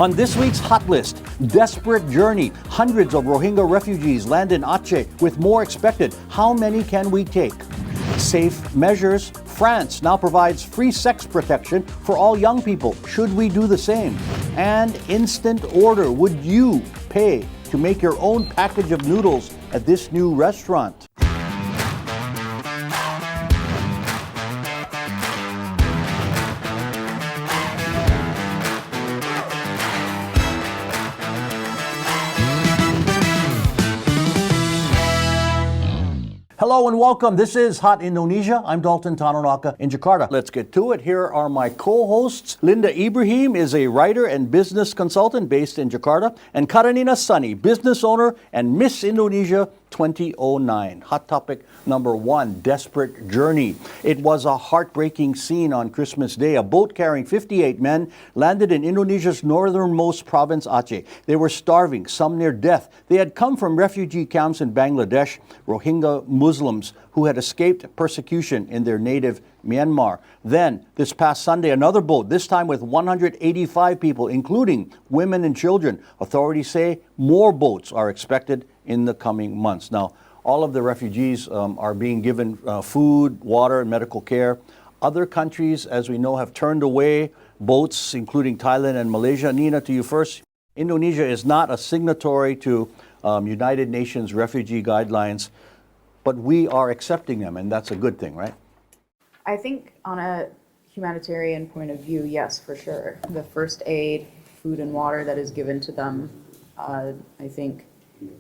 On this week's Hot List, desperate journey. Hundreds of Rohingya refugees land in Aceh with more expected. How many can we take? Safe measures. France now provides free sex protection for all young people. Should we do the same? And instant order. Would you pay to make your own package of noodles at this new restaurant? Hello and welcome. This is Hot Indonesia. I'm Dalton Tanonaka in Jakarta. Let's get to it. Here are my co-hosts. Linda Ibrahim is a writer and business consultant based in Jakarta, and Karenina Sunny, business owner and Miss Indonesia 2009. Hot topic number one, desperate journey. It was a heartbreaking scene on Christmas Day. A boat carrying 58 men landed in Indonesia's northernmost province, Aceh. They were starving, some near death. They had come from refugee camps in Bangladesh, Rohingya Muslims who had escaped persecution in their native Myanmar. Then, this past Sunday, another boat, this time with 185 people, including women and children. Authorities say more boats are expected in the coming months. Now, all of the refugees are being given food, water, and medical care. Other countries, as we know, have turned away boats, including Thailand and Malaysia. Nina, to you first. Indonesia is not a signatory to United Nations refugee guidelines, but we are accepting them, and that's a good thing, right? I think on a humanitarian point of view, yes, for sure. The first aid, food and water that is given to them, I think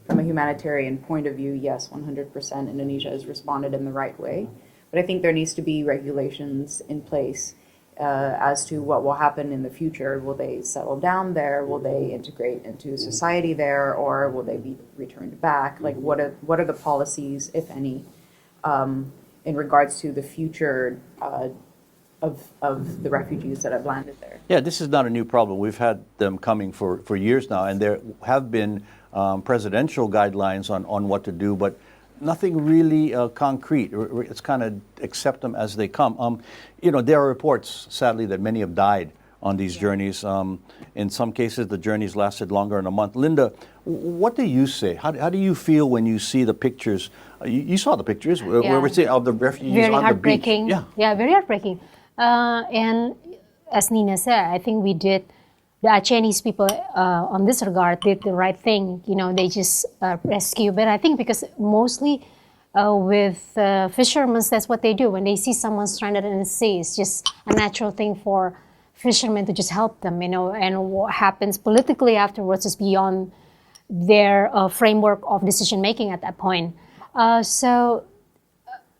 from a humanitarian point of view, yes, 100% Indonesia has responded in the right way. But I think there needs to be regulations in place as to what will happen in the future. Will they settle down there? Will they integrate into society there? Or will they be returned back? Like, what are the policies, if any, in regards to the future of the refugees that have landed there? Yeah, this is not a new problem. We've had them coming for years now, and there have been presidential guidelines on what to do, but nothing really concrete. It's kind of accept them as they come. There are reports, sadly, that many have died on these journeys. In some cases, the journeys lasted longer than a month. Linda, what do you say? How do you feel when you see the pictures? You saw the pictures where we're seeing of the refugees very on the beach. Yeah, very heartbreaking. And as Nina said, I think the Chinese people on this regard did the right thing. They just rescue. But I think because mostly with fishermen, that's what they do. When they see someone stranded in the sea, it's just a natural thing for fishermen to just help them, and what happens politically afterwards is beyond their framework of decision making at that point. So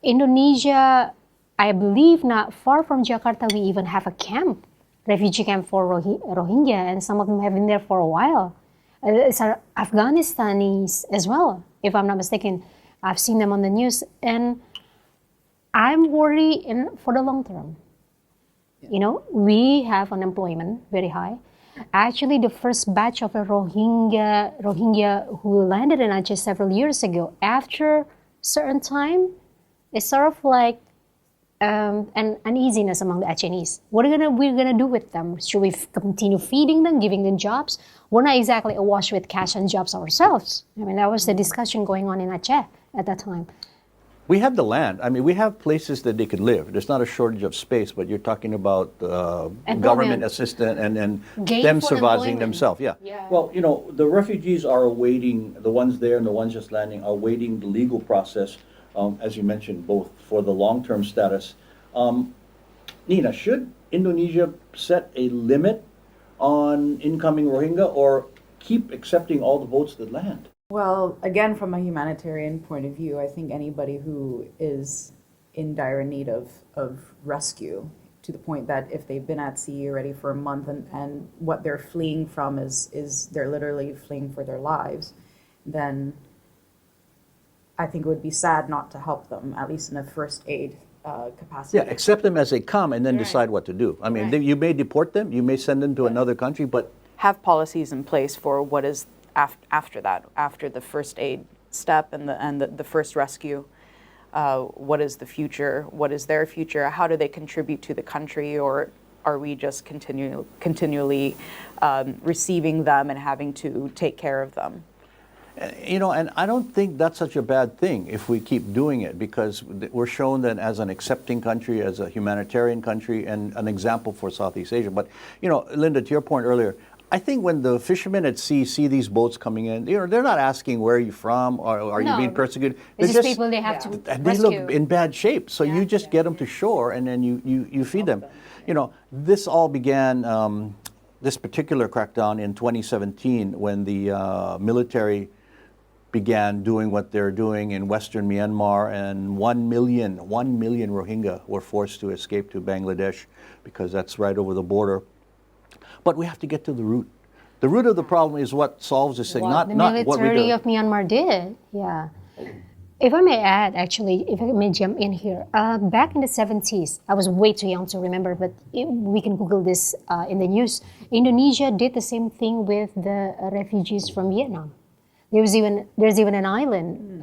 Indonesia, I believe not far from Jakarta, we even have a camp. Refugee camp for Rohingya, and some of them have been there for a while. It's Afghanistanis as well, if I'm not mistaken. I've seen them on the news, and I'm worried for the long term. We have unemployment very high. Actually, the first batch of a Rohingya who landed in Aceh several years ago, after certain time, it's sort of like an uneasiness among the Acehnese. What are we gonna do with them? Should we continue feeding them, giving them jobs? We're not exactly awash with cash and jobs ourselves. That was the discussion going on in Aceh at that time. We have the land. We have places that they could live. There's not a shortage of space, but you're talking about government assistance and them surviving themselves. Yeah. Well, the refugees are awaiting, the ones there and the ones just landing, are awaiting the legal process, as you mentioned, both for the long-term status. Nina, should Indonesia set a limit on incoming Rohingya or keep accepting all the boats that land? Well, again, from a humanitarian point of view, I think anybody who is in dire need of rescue, to the point that if they've been at sea already for a month and what they're fleeing from is they're literally fleeing for their lives, then I think it would be sad not to help them, at least in a first aid capacity. Yeah, accept them as they come and then decide what to do. You may deport them, you may send them to another country, but have policies in place for what is after that, after the first aid step and the first rescue. What is the future? What is their future? How do they contribute to the country? Or are we just continually receiving them and having to take care of them? You know, and I don't think that's such a bad thing if we keep doing it, because we're shown that as an accepting country, as a humanitarian country, and an example for Southeast Asia. But, you know, Linda, to your point earlier, I think when the fishermen at sea see these boats coming in, you know, they're not asking where are you from or are you No. being persecuted. It's They're just people they have to and they rescue. look in bad shape. So you just get them to shore and then you feed them. You know, this all began, this particular crackdown in 2017 when the military began doing what they're doing in Western Myanmar, and 1 million Rohingya were forced to escape to Bangladesh because that's right over the border. But we have to get to the root. The root of the problem is what solves this thing, not the what we military do. of Myanmar did. Yeah. If I may add, actually, if I may jump in here, back in the 70s, I was way too young to remember, but we can Google this in the news. Indonesia did the same thing with the refugees from Vietnam. There's even an island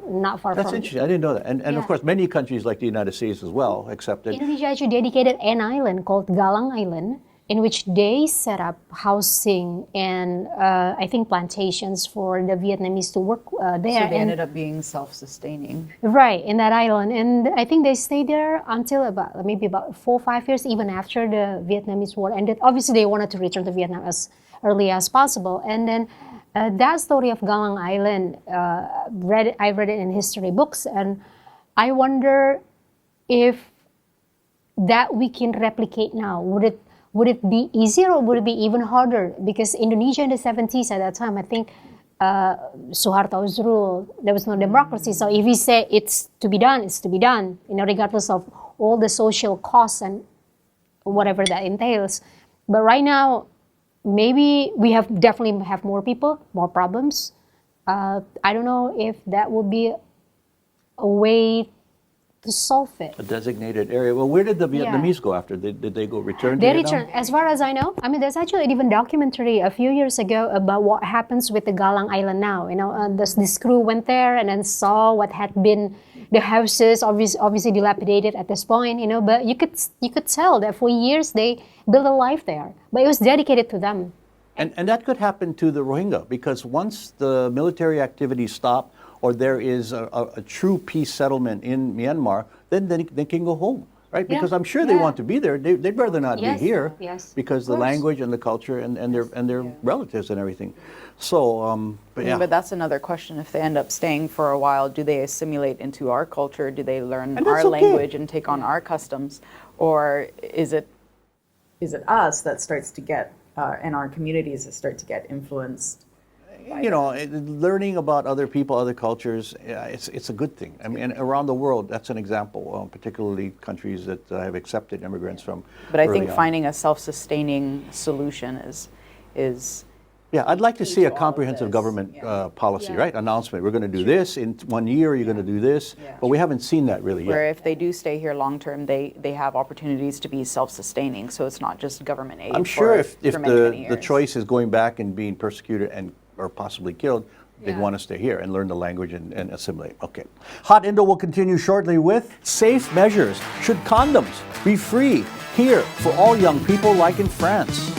not far That's from. interesting. I didn't know that. And Yeah. of course, many countries like the United States as well accepted. Indonesia actually dedicated an island called Galang Island, in which they set up housing and I think plantations for the Vietnamese to work there. So they And- ended up being self-sustaining. Right, in that island. And I think they stayed there until maybe about 4 or 5 years, even after the Vietnamese war ended. Obviously, they wanted to return to Vietnam as early as possible. And then that story of Galang Island, I read it in history books, and I wonder if that we can replicate now. Would it be easier or would it be even harder? Because Indonesia in the 70s at that time, I think Suharto's rule, there was no democracy. So if we say it's to be done, it's to be done, you know, regardless of all the social costs and whatever that entails. But right now, maybe we definitely have more people, more problems. I don't know if that would be a way to solve it. A designated area. Well, where did the Vietnamese go after? Did they go return to They Vietnam? return, as far as I know. I mean, there's actually even documentary a few years ago about what happens with the Galang Island now. You know, this crew went there and then saw what had been the houses, obviously dilapidated at this point. You know, but you could tell that for years they built a life there, but it was dedicated to them. And that could happen to the Rohingya, because once the military activities stop or there is a true peace settlement in Myanmar, then they can go home, right? Yeah. Because I'm sure they want to be there. They'd rather not Yes. be here, Yes. because the Of course. language and the culture and their relatives and everything. So, but yeah. But that's another question. If they end up staying for a while, do they assimilate into our culture? Do they learn And our that's okay. language and take on our customs? Or is it us that starts to get, in our communities that start to get influenced? You know, learning about other people, other cultures, it's a good thing. I mean, and around the world, that's an example, particularly countries that have accepted immigrants from But I early think on. finding a self-sustaining solution is Yeah, I'd like to see a to all of comprehensive this. government Yeah. policy, Yeah. right? Announcement. We're going to do this in 1 year. You're going to do this, but we haven't seen that really where yet. if they do stay here long term, they have opportunities to be self-sustaining. So it's not just government aid. I'm sure if for many, many the years. choice is going back and being persecuted and or possibly killed, they'd Yeah. want to stay here and learn the language and assimilate. Okay. Hot Indo will continue shortly with safe measures. Should condoms be free here for all young people like in France?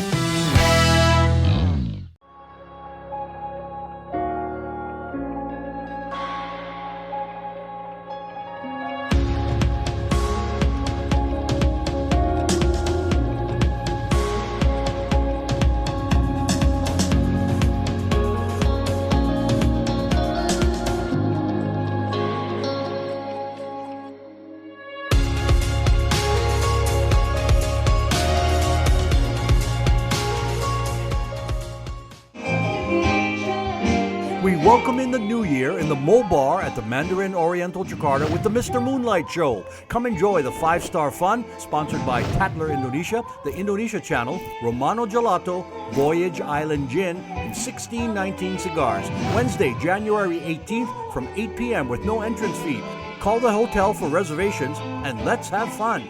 We welcome in the new year in the Mo Bar at the Mandarin Oriental Jakarta with the Mr. Moonlight Show. Come enjoy the 5-star fun, sponsored by Tatler Indonesia, the Indonesia Channel, Romano Gelato, Voyage Island Gin, and 1619 Cigars. Wednesday, January 18th from 8 p.m. with no entrance fee. Call the hotel for reservations and let's have fun.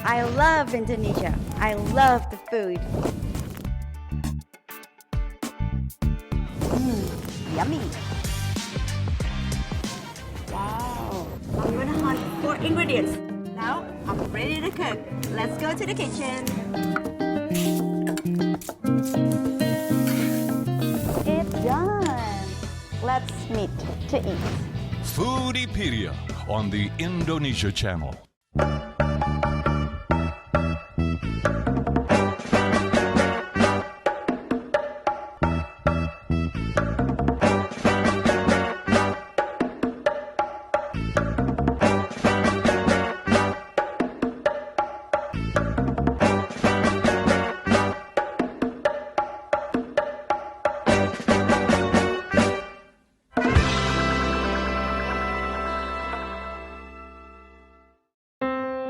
I love Indonesia. I love the food. Yummy. Wow. I'm gonna hunt for ingredients. Now I'm ready to cook. Let's go to the kitchen. It's done. Let's meet to eat. Foodiepedia on the Indonesia Channel.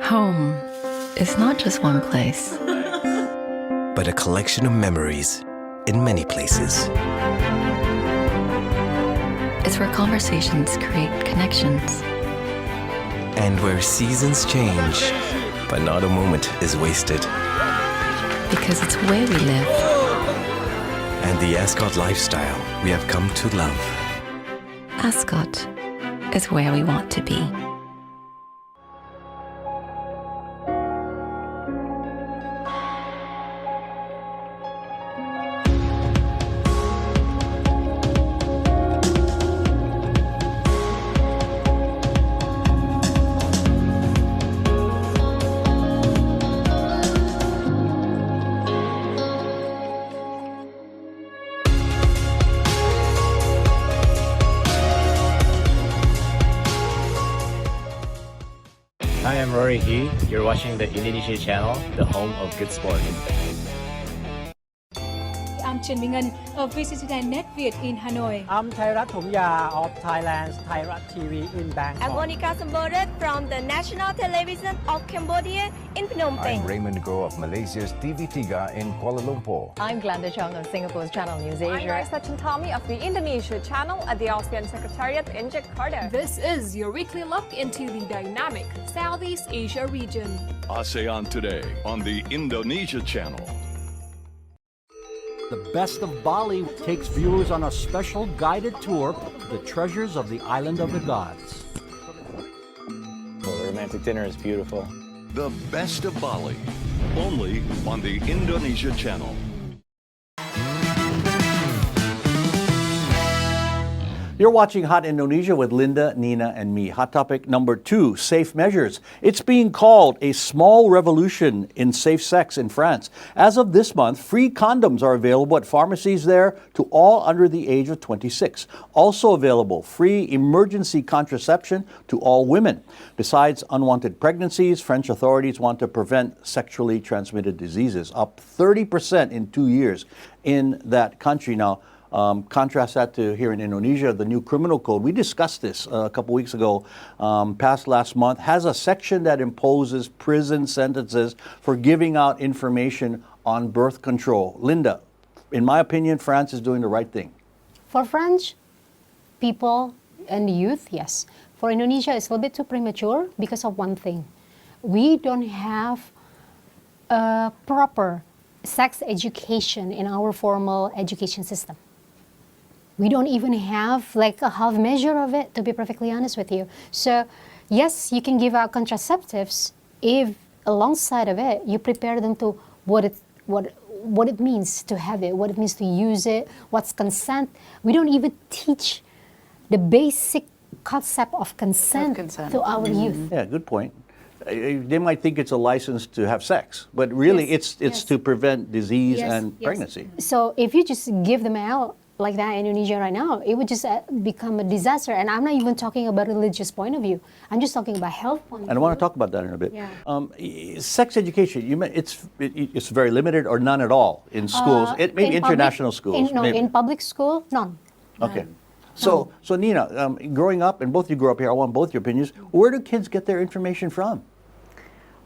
Home is not just one place. but a collection of memories in many places. It's where conversations create connections. And where seasons change, but not a moment is wasted. Because it's where we live. And the Ascot lifestyle we have come to love. Ascot is where we want to be. Hi, I'm Rory He. You're watching the Indonesia channel, the home of good sport. I'm Trần Minh Ngân of VCCN Net Việt in Hanoi. I'm Thairat Thumya of Thailand's Thairat TV in Bangkok. I'm Monica Sambodet from the National Television of Cambodia in Phnom Penh. I'm Raymond Go of Malaysia's TV3 in Kuala Lumpur. I'm Glenda Chong of Singapore's Channel News Asia. I'm Raisa Chantami of the Indonesia channel at the ASEAN Secretariat in Jakarta. This is your weekly look into the dynamic Southeast Asia region. ASEAN Today on the Indonesia channel. The Best of Bali takes viewers on a special guided tour to the treasures of the island of the gods. The romantic dinner is beautiful. The Best of Bali, only on the Indonesia channel. You're watching Hot Indonesia with Linda, Nina, and me. Hot topic number 2, safe measures. It's being called a small revolution in safe sex in France. As of this month, free condoms are available at pharmacies there to all under the age of 26. Also available, free emergency contraception to all women. Besides unwanted pregnancies, French authorities want to prevent sexually transmitted diseases, up 30% in 2 years in that country. Now, contrast that to here in Indonesia, the new criminal code. We discussed this a couple weeks ago, passed last month, has a section that imposes prison sentences for giving out information on birth control. Linda, in my opinion, France is doing the right thing. For French people and youth, yes. For Indonesia, it's a little bit too premature because of one thing. We don't have a proper sex education in our formal education system. We don't even have like a half measure of it, to be perfectly honest with you. So yes, you can give out contraceptives if alongside of it, you prepare them to what it means to have it, what it means to use it, what's consent. We don't even teach the basic concept of consent to our youth. Yeah, good point. They might think it's a license to have sex, but really it's to prevent disease and pregnancy. So if you just give them out like that in Indonesia right now, it would just become a disaster. And I'm not even talking about religious point of view. I'm just talking about health point of view. And I want to talk about that in a bit. Yeah. Sex education, you meant it's very limited or none at all in schools, maybe international schools. In public school, none. Okay. So Nina, growing up, and both of you grew up here, I want both your opinions. Where do kids get their information from?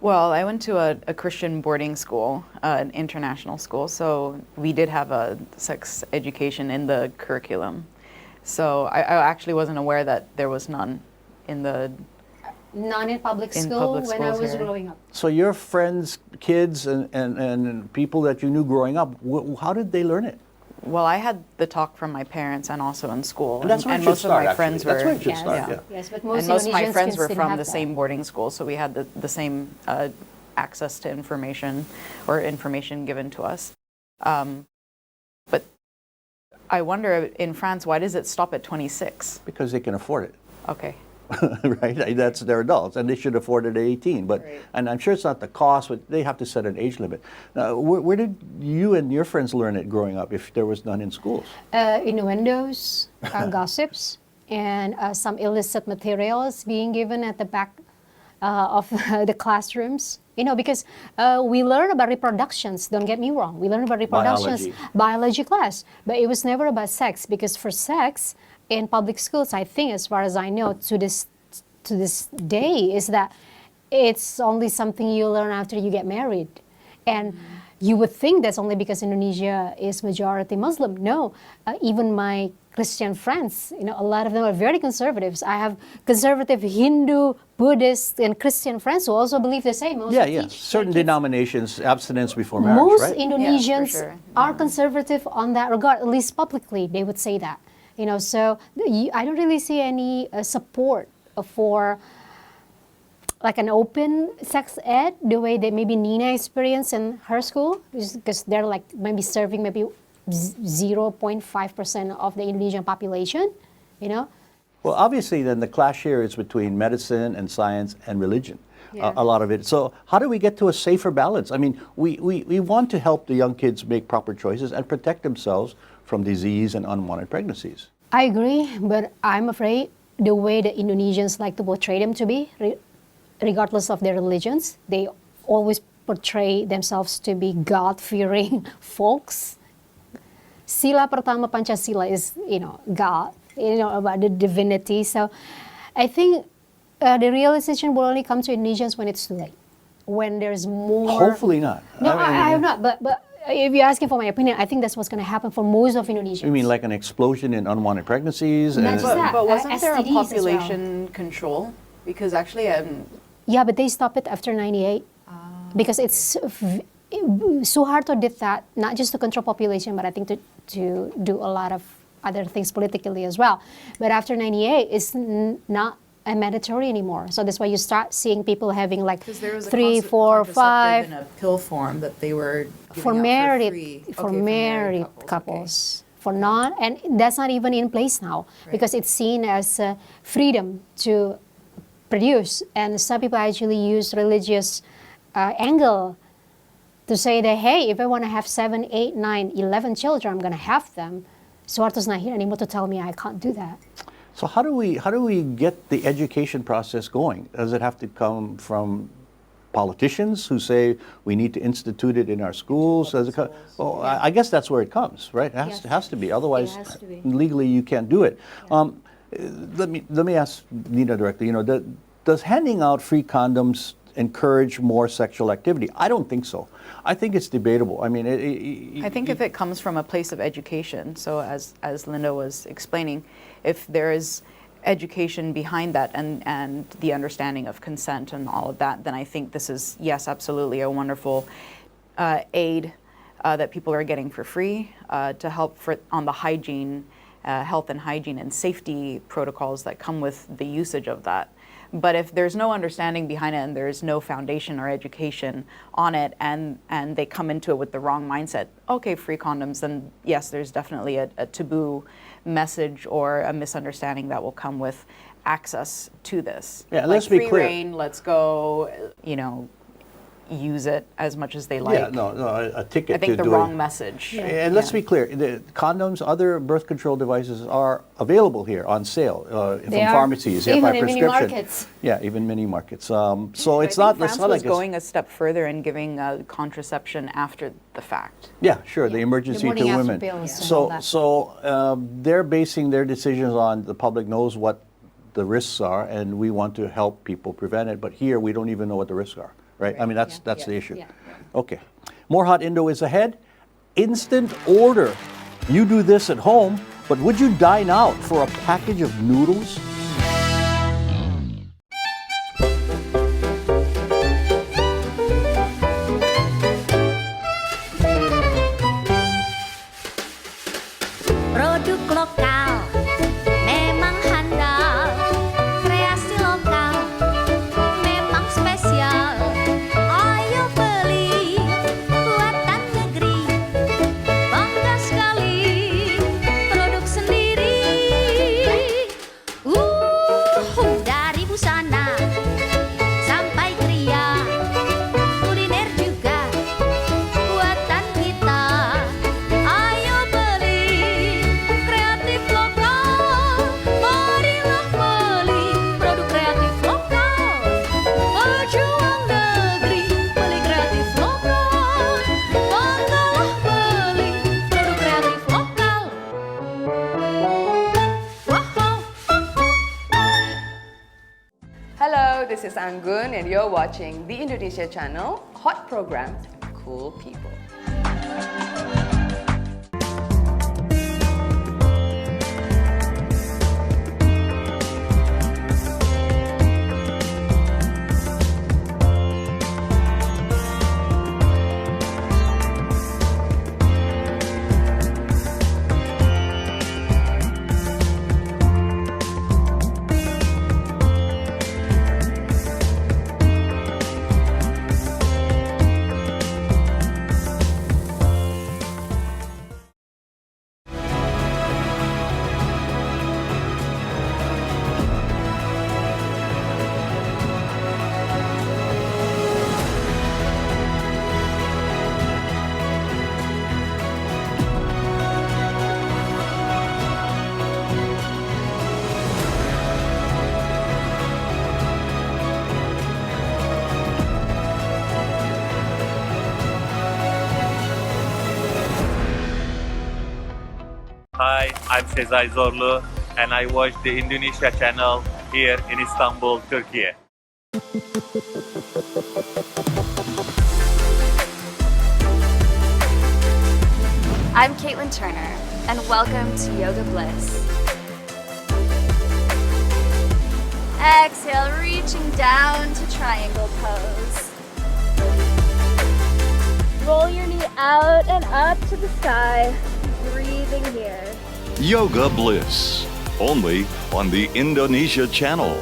Well, I went to a Christian boarding school, an international school, so we did have a sex education in the curriculum. So I actually wasn't aware that there was none in the Not in public In school public when I schools was here. growing up. So your friends, kids, and people that you knew growing up, how did they learn it? Well, I had the talk from my parents and also in school. And that's where it should most start, of my actually. friends That's were. where it should start, yeah. Yes, but most And most of my Indonesians friends were didn't from have the that. same boarding school, so we had the same access to information or information given to us. But I wonder, in France, why does it stop at 26? Because they can afford it. Okay. Right? That's their adults, and they should afford it at 18. But and I'm sure it's not the cost, but they have to set an age limit. Where did you and your friends learn it growing up, if there was none in schools? Innuendos, gossips, and some illicit materials being given at the back of the classrooms. You know, because we learn about reproductions, don't get me wrong. We learn about reproductions, biology class, but it was never about sex, because for sex, in public schools, I think, as far as I know, to this day, is that it's only something you learn after you get married. And you would think that's only because Indonesia is majority Muslim. No, even my Christian friends, you know, a lot of them are very conservatives. I have conservative Hindu, Buddhist, and Christian friends who also believe the same. Yeah. Certain denominations, abstinence before marriage, most right? Indonesians are conservative on that regard, at least publicly, they would say that. You know, so I don't really see any support for like an open sex ed, the way that maybe Nina experienced in her school, because they're like maybe serving maybe 0.5% of the Indonesian population, you know. Well, obviously, then the clash here is between medicine and science and religion. A lot of it. So how do we get to a safer balance? I mean, we want to help the young kids make proper choices and protect themselves from disease and unwanted pregnancies. I agree, but I'm afraid the way the Indonesians like to portray them to be, regardless of their religions, they always portray themselves to be God-fearing folks. Sila pertama Pancasila is, you know, God, you know, about the divinity. So I think the realization will only come to Indonesians when it's too late, when there's more. Hopefully not. No, I have not. But if you're asking for my opinion, I think that's what's going to happen for most of Indonesians. You mean like an explosion in unwanted pregnancies? Not just that, But wasn't there a STDs as population control? Because actually, yeah, but they stopped it after 98 because it's Suharto did that not just to control population, but I think to do a lot of other things politically as well. But after 98, it's not a mandatory anymore. So that's why you start seeing people having like 3, 4, 5 in a pill form that they were for married couples. For non, and that's not even in place now because it's seen as freedom to produce, and some people actually use religious angle to say that, hey, if I want to have 7, 8, 9, 11 children, I'm going to have them. Suharto's not here anymore to tell me I can't do that. So how do we get the education process going? Does it have to come from politicians who say we need to institute it in our schools? Does it come? Well, I guess that's where it comes, right? It has to be. Otherwise, legally you can't do it. Let me ask Nina directly. You know, does handing out free condoms encourage more sexual activity? I don't think so. I think it's debatable. I mean, I think if it comes from a place of education, so as Linda was explaining, if there is education behind that and the understanding of consent and all of that, then I think this is, yes, absolutely a wonderful aid that people are getting for free to help on the hygiene, health and hygiene and safety protocols that come with the usage of that. But if there's no understanding behind it and there's no foundation or education on it and they come into it with the wrong mindset, okay, free condoms, then yes, there's definitely a taboo message or a misunderstanding that will come with access to this. Yeah, like let's be free clear. reign, let's go, you know, use it as much as they like. Yeah, no, a ticket. I think the wrong message. And let's be clear: the condoms, other birth control devices are available here on sale from pharmacies. Even by in prescription. mini markets. Yeah, even mini markets. So it's I think not. France was going a step further in giving contraception after the fact. Yeah, sure. The emergency The to morning women. after pills and all that. So they're basing their decisions on the public knows what the risks are, and we want to help people prevent it. But here, we don't even know what the risks are. Right? I mean, that's the issue. Yeah. Okay. More Hot Indo is ahead. Instant order. You do this at home, but would you dine out for a package of noodles? this is Anggun and you're watching the Indonesia channel, hot programs, cool people. Hi, I'm Sezai Zorlu and I watch the Indonesia channel here in Istanbul, Turkey. I'm Caitlin Turner and welcome to Yoga Bliss. Exhale, reaching down to triangle pose. Roll your knee out and up to the sky. Breathing here. Yoga Bliss, only on the Indonesia channel.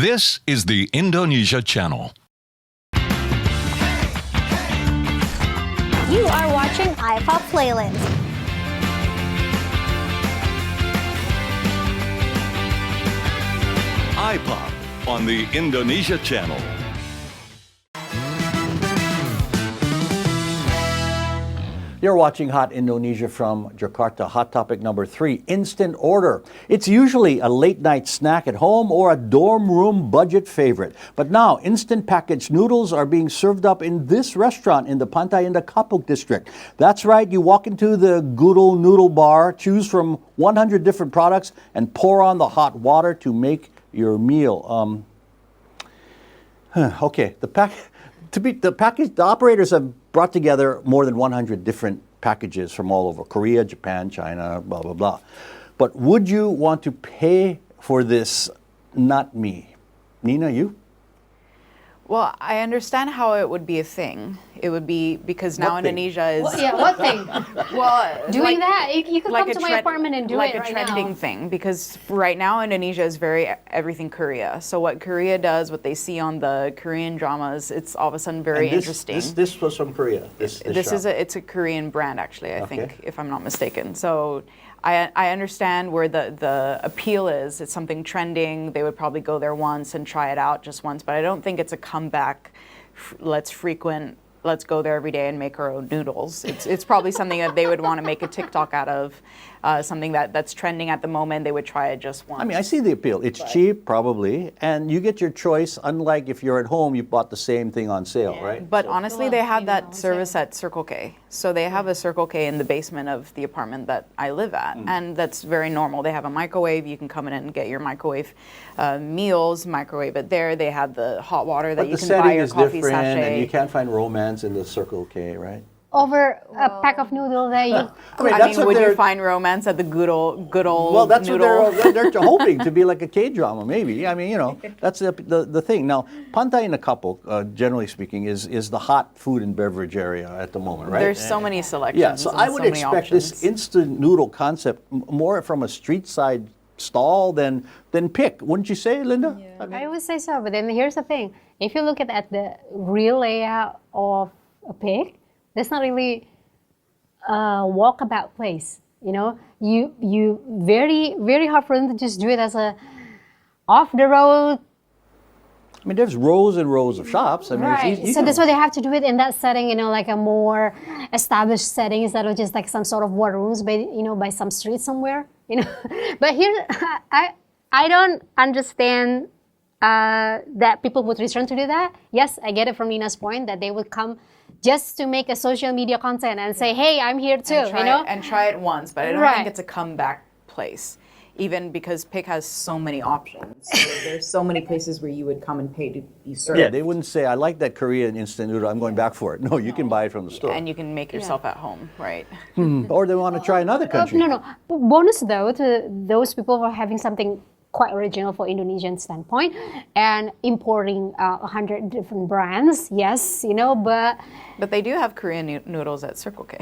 This is the Indonesia channel. You are watching iPop Playlist. iPop on the Indonesia channel. You're watching Hot Indonesia from Jakarta. Hot topic number 3, instant order. It's usually a late night snack at home or a dorm room budget favorite. But now, instant packaged noodles are being served up in this restaurant in the Pantai Indah Kapuk district. That's right, you walk into the Gudul noodle bar, choose from 100 different products, and pour on the hot water to make your meal. Okay, the operators have brought together more than 100 different packages from all over Korea, Japan, China, blah, blah, blah. But would you want to pay for this? Not me. Nina, you? Well, I understand how it would be a thing. It would be because now What thing? Indonesia is... What thing? Well, Doing that? You could like come a to my trend- apartment and do like it a right trending now. thing, because right now Indonesia is very everything Korea. So what Korea does, what they see on the Korean dramas, it's all of a sudden very And this, interesting. This was from Korea. This shop. It's a Korean brand actually, I Okay. think, if I'm not mistaken. So I understand where the appeal is. It's something trending. They would probably go there once and try it out just once, but I don't think it's a comeback. Let's go there every day and make our own noodles. It's probably something that they would want to make a TikTok out of, something that's trending at the moment. They would try it just once. I mean, I see the appeal. It's cheap, probably, and you get your choice. Unlike if you're at home, you bought the same thing on sale, right? But honestly, they have that service at Circle K. So they have a Circle K in the basement of the apartment that I live at, and that's very normal. They have a microwave. You can come in and get your microwave meals, microwave it there. They have the hot water that But you the can buy setting your is coffee different, sachet. and you can't find romance in the Circle K, right? Over a pack of noodles that you... I mean, would you find romance at the good old Well, that's noodle? what they're hoping to be like a K-drama, maybe. I mean, you know, that's the thing. Now, Pantai Indah Kapuk, generally speaking, is the hot food and beverage area at the moment, right? There's so many selections. Yeah, so and I would so many expect this options. instant noodle concept more from a street side stall, then pick. Wouldn't you say, Linda? Yeah. I would say so, but then here's the thing. If you look at the real layout of a pig, there's not really a walkabout place. You know, you very, very hard for them to just do it as a off the road. I mean, there's rows and rows of shops. I mean, Right. it's easy. So that's why they have to do it in that setting, you know, like a more established setting instead of just like some sort of war rooms by, you know, by some street somewhere, you know. But here, I don't understand that people would return to do that. Yes, I get it from Nina's point that they would come just to make a social media content and say, hey, I'm here too, and you know? And try it once, but I don't think it's a comeback place. Even because Pig has so many options. So there's so many places where you would come and pay to be served. Yeah, they wouldn't say, I like that Korean instant noodle, I'm going back for it. No, you can buy it from the store. And you can make yourself at home, right? Or they want to try another country. No. But bonus though to those people who are having something quite original for Indonesian standpoint and importing 100 different brands, yes, you know, but they do have Korean noodles at Circle K.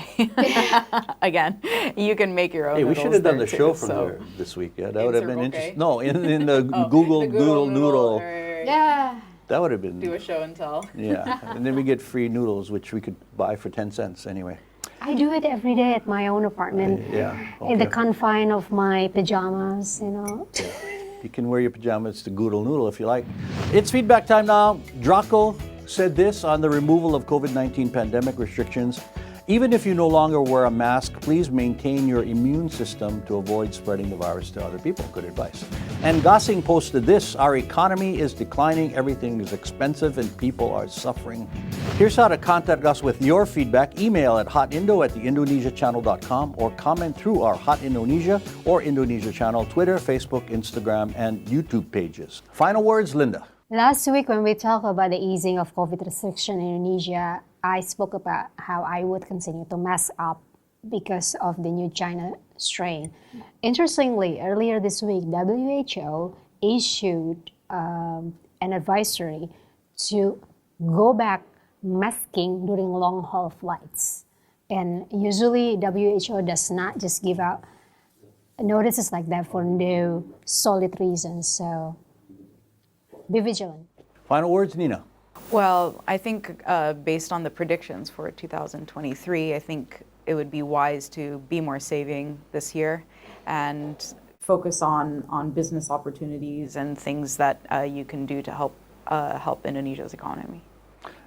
Again, you can make your own. Hey, we noodles should have done there the show too, from so. there this week. Yeah, that would have been Circle interesting. K? No, in the Google Doodle Noodle. Yeah. That would have been. Do a show and tell. Yeah, and then we get free noodles, which we could buy for 10 cents anyway. I do it every day at my own apartment. Yeah. In the confine of my pajamas, you know. You can wear your pajamas to Goodle Noodle if you like. It's feedback time now. Draco said this on the removal of COVID-19 pandemic restrictions. Even if you no longer wear a mask, please maintain your immune system to avoid spreading the virus to other people. Good advice. And Gasing posted this: our economy is declining, everything is expensive, and people are suffering. Here's how to contact us with your feedback. Email at hotindo@theindonesiachannel.com or comment through our Hot Indonesia or Indonesia channel, Twitter, Facebook, Instagram, and YouTube pages. Final words, Linda. Last week when we talked about the easing of COVID restriction in Indonesia, I spoke about how I would continue to mask up because of the new China strain. Interestingly, earlier this week, WHO issued an advisory to go back masking during long-haul flights. And usually WHO does not just give out notices like that for no solid reasons. So be vigilant. Final words, Nina. Well, I think based on the predictions for 2023, I think it would be wise to be more saving this year and focus on business opportunities and things that you can do to help Indonesia's economy.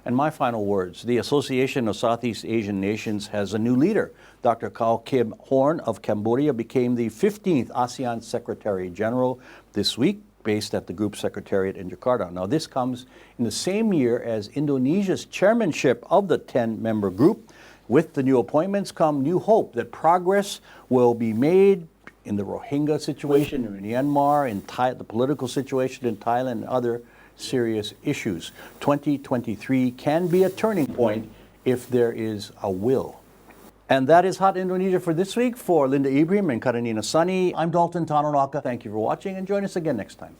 And my final words, the Association of Southeast Asian Nations has a new leader. Dr. Kao Kim Horn of Cambodia became the 15th ASEAN Secretary General this week, based at the group secretariat in Jakarta. Now, this comes in the same year as Indonesia's chairmanship of the 10-member group. With the new appointments come new hope that progress will be made in the Rohingya situation in Myanmar, in the political situation in Thailand, and other serious issues. 2023 can be a turning point if there is a will. And that is Hot Indonesia for this week. For Linda Ibrahim and Karanina Sunny, I'm Dalton Tanonaka. Thank you for watching and join us again next time.